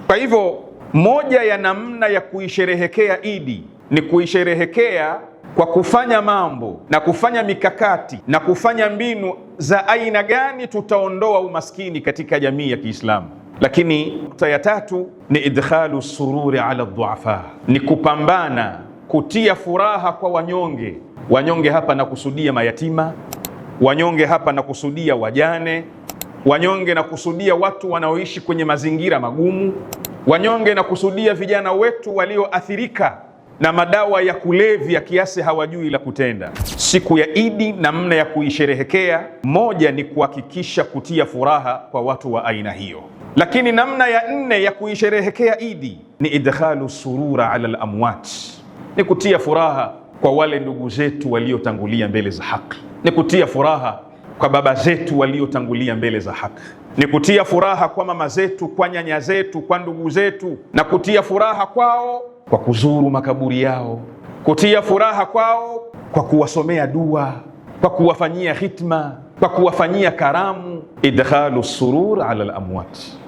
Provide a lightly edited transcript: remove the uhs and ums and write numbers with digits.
Kwa hivyo moja ya namna ya kuisherehekea Idi ni kuisherehekea kwa kufanya mambo na kufanya mikakati na kufanya mbinu za aina gani tutaondoa umaskini katika jamii ya Kiislamu. Lakini nukta ya tatu ni idkhalu sururi ala dhuafa, ni kupambana kutia furaha kwa wanyonge. Wanyonge hapa nakusudia mayatima, wanyonge hapa nakusudia wajane, wanyonge nakusudia watu wanaoishi kwenye mazingira magumu, wanyonge nakusudia vijana wetu walioathirika na madawa ya kulevya kiasi hawajui la kutenda. Siku ya Idi, namna ya kuisherehekea, moja ni kuhakikisha kutia furaha kwa watu wa aina hiyo. Lakini namna ya nne ya kuisherehekea Idi ni idkhalu surura ala al-amwat, ni kutia furaha kwa wale ndugu zetu waliotangulia mbele za haki, ni kutia furaha kwa baba zetu waliotangulia mbele za haki, ni kutia furaha kwa mama zetu, kwa nyanya zetu, kwa ndugu zetu, na kutia furaha kwao kwa kuzuru makaburi yao, kutia furaha kwao kwa kuwasomea dua, kwa kuwafanyia khitma, kwa kuwafanyia karamu. Idkhalu surur ala al-amwat.